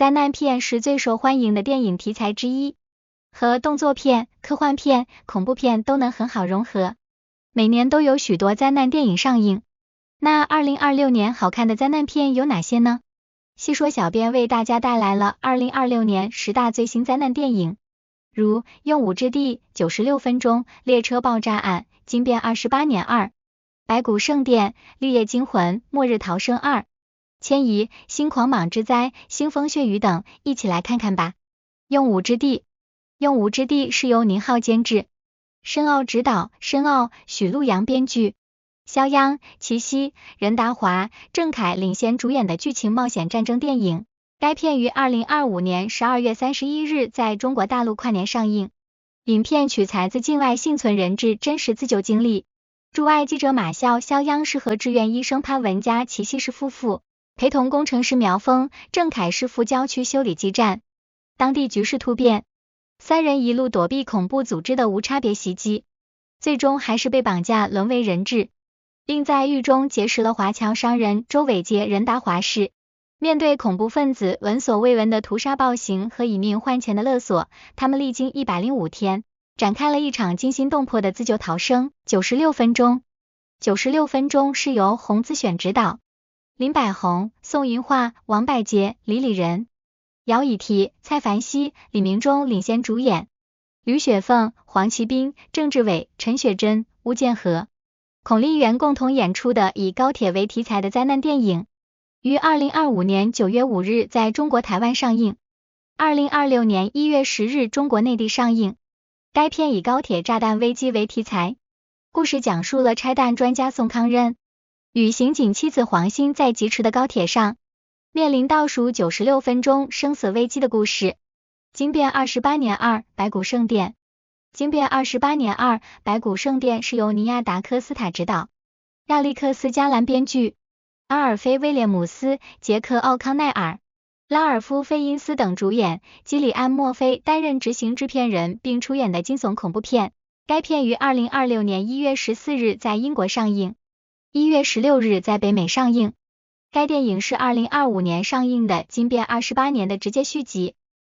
灾难片是最受欢迎的电影题材之一，和动作片、科幻片、恐怖片都能很好融合。每年都有许多灾难电影上映。那2026年好看的灾难片有哪些呢？细说小编为大家带来了2026年10大最新灾难电影，如用武之地、96分钟、列车爆炸案、惊变28年2、白骨圣殿、绿夜惊魂、末日逃生2、迁移、新狂蟒之灾、腥风血雨等，一起来看看吧。用武之地，用武之地是由宁浩监制，申奥执导，申奥、许陆阳编剧，肖央、齐溪、任达华、郑恺领衔主演的剧情冒险战争电影。该片于2025年12月31日在中国大陆跨年上映。影片取材自境外幸存人质真实自救经历。驻外记者马啸、肖央是和志愿医生潘文佳、齐溪氏夫妇，陪同工程师苗峰、郑恺师赴郊区修理基站。当地局势突变，三人一路躲避恐怖组织的无差别袭击，最终还是被绑架沦为人质，并在狱中结识了华侨商人周伟杰、任达华氏。面对恐怖分子闻所未闻的屠杀暴行和以命换钱的勒索，他们历经105天，展开了一场惊心动魄的自救逃生。96分钟，96分钟是由洪子选执导，林百宏、宋云桦、王百杰、李李仁、姚以缇、蔡凡熙、李明忠领衔主演，吕雪凤、黄奇斌、郑志伟、陈雪贞、邬建和、孔丽媛共同演出的以高铁为题材的灾难电影，于2025年9月5日在中国台湾上映，2026年1月10日中国内地上映。该片以高铁炸弹危机为题材，故事讲述了拆弹专家宋康任与刑警妻子黄欣在疾驰的高铁上，面临倒数96分钟生死危机的故事。惊变28年2、白骨圣殿。惊变28年2、白骨圣殿是由尼亚达科斯塔执导，亚历克斯加兰编剧，阿尔菲威廉姆斯、杰克奥康奈尔、拉尔夫费因斯等主演，基里安墨菲担任执行制片人并出演的惊悚恐怖片。该片于2026年1月14日在英国上映，1月16日在北美上映。该电影是2025年上映的惊变28年的直接续集，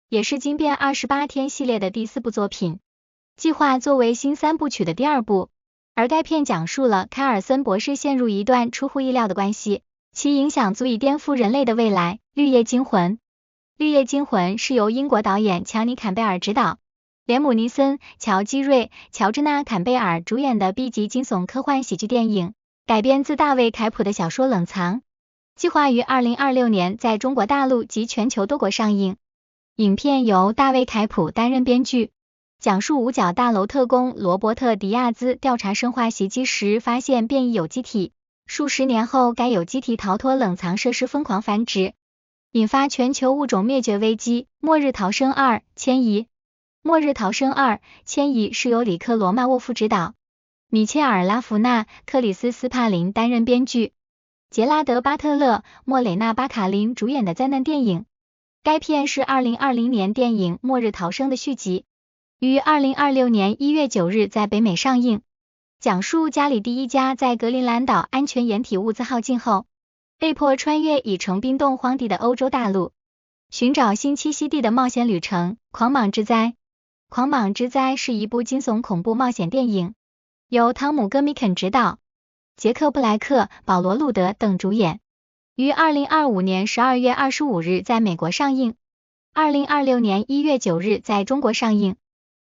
也是惊变28天系列的第4部作品，计划作为新3部曲的第2部。而该片讲述了凯尔森博士陷入一段出乎意料的关系，其影响足以颠覆人类的未来。绿夜惊魂。绿夜惊魂是由英国导演强尼·坎贝尔执导，连姆·尼森、乔·基瑞、乔治娜·坎贝尔主演的 B 级惊悚科幻喜剧电影，改编自大卫·凯普的小说《冷藏》，计划于2026年在中国大陆及全球多国上映。影片由大卫·凯普担任编剧，讲述五角大楼特工罗伯特·迪亚兹调查生化袭击时发现变异有机体，数十年后该有机体逃脱冷藏设施疯狂繁殖，引发全球物种灭绝危机。末日逃生2、迁移。末日逃生2、迁移是由里克·罗曼沃夫执导，米切尔·拉弗纳、克里斯·斯帕林担任编剧，杰拉德·巴特勒、莫蕾娜·巴卡林主演的灾难电影。该片是2020年电影《末日逃生》的续集，于2026年1月9日在北美上映，讲述加里第一家在格陵兰岛安全掩体物资耗尽后，被迫穿越已成冰冻荒地的欧洲大陆，寻找新栖息地的冒险旅程。狂蟒之灾。狂蟒之灾是一部惊悚恐怖冒险电影，由汤姆·戈米肯执导，杰克·布莱克、保罗·路德等主演，于2025年12月25日在美国上映，2026年1月9日在中国上映。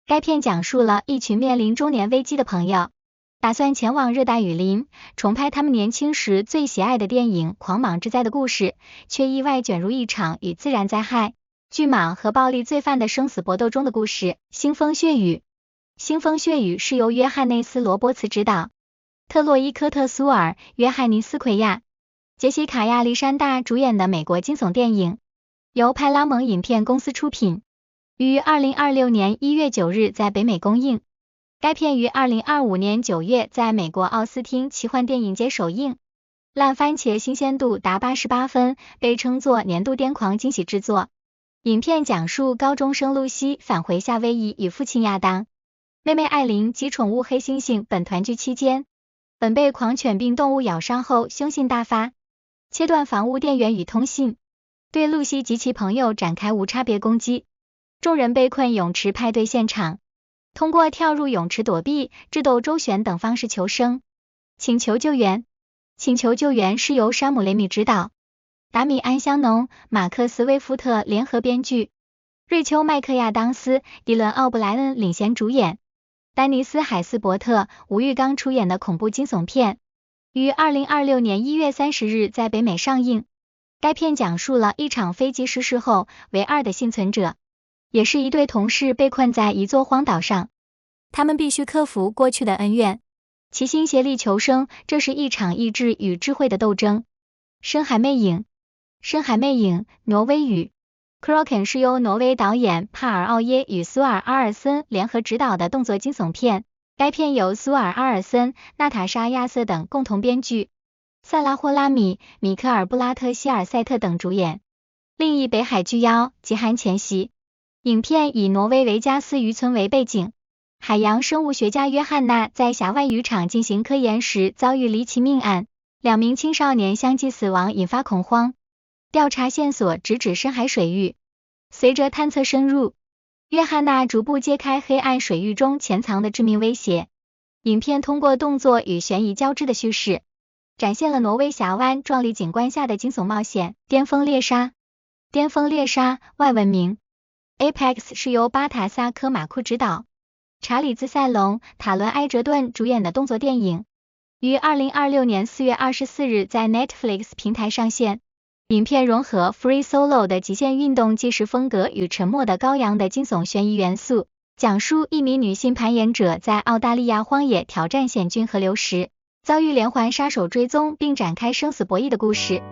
该片讲述了一群面临中年危机的朋友，打算前往热带雨林，重拍他们年轻时最喜爱的电影《狂蟒之灾》的故事，却意外卷入一场与自然灾害、巨蟒和暴力罪犯的生死搏斗中的故事。腥风血雨。腥风血雨是由约翰内斯·罗伯茨执导，特洛伊·科特苏尔、约翰尼斯·奎亚、杰西卡·亚历山大主演的美国惊悚电影，由派拉蒙影片公司出品，于2026年1月9日在北美公映。该片于2025年9月在美国奥斯汀奇幻电影节首映，烂番茄新鲜度达88分，被称作年度癫狂惊喜之作。影片讲述高中生露西返回夏威夷与父亲亚当、妹妹艾琳及宠物黑猩猩本团聚期间，本被狂犬病动物咬伤后凶性大发，切断房屋电源与通信，对露西及其朋友展开无差别攻击。众人被困泳池派对现场，通过跳入泳池躲避、智斗周旋等方式求生。请求救援是由山姆雷米执导，达米安香农、马克斯威夫特联合编剧，瑞秋麦克亚当斯、迪伦奥布莱恩领衔主演，丹尼斯海斯伯特、吴玉刚出演的恐怖惊悚片，于2026年1月30日在北美上映。该片讲述了一场飞机失事后，唯二的幸存者，也是一对同事被困在一座荒岛上，他们必须克服过去的恩怨，齐心协力求生，这是一场意志与智慧的斗争。深海魅影，挪威语 Kroken 是由挪威导演帕尔奥耶与苏尔阿尔森联合执导的动作惊悚片，该片由苏尔阿尔森、娜塔莎亚瑟等共同编剧，萨拉霍拉米、米科尔布拉特希尔塞特等主演。另一北海巨妖极寒前夕，影片以挪威维加斯渔村为背景，海洋生物学家约翰娜在峡湾渔场进行科研时遭遇离奇命案，2名青少年相继死亡，引发恐慌。调查线索直指深海水域，随着探测深入，约翰娜逐步揭开黑暗水域中潜藏的致命威胁。影片通过动作与悬疑交织的叙事，展现了挪威峡湾壮丽景观下的惊悚冒险。巅峰猎杀外文名 Apex 是由巴塔萨科马库执导，查理兹塞隆、塔伦埃哲顿主演的动作电影，于2026年4月24日在 Netflix 平台上线。影片融合 Free Solo 的极限运动纪实风格与沉默的羔羊的惊悚悬疑元素，讲述一名女性攀岩者在澳大利亚荒野挑战险峻河流时，遭遇连环杀手追踪并展开生死博弈的故事。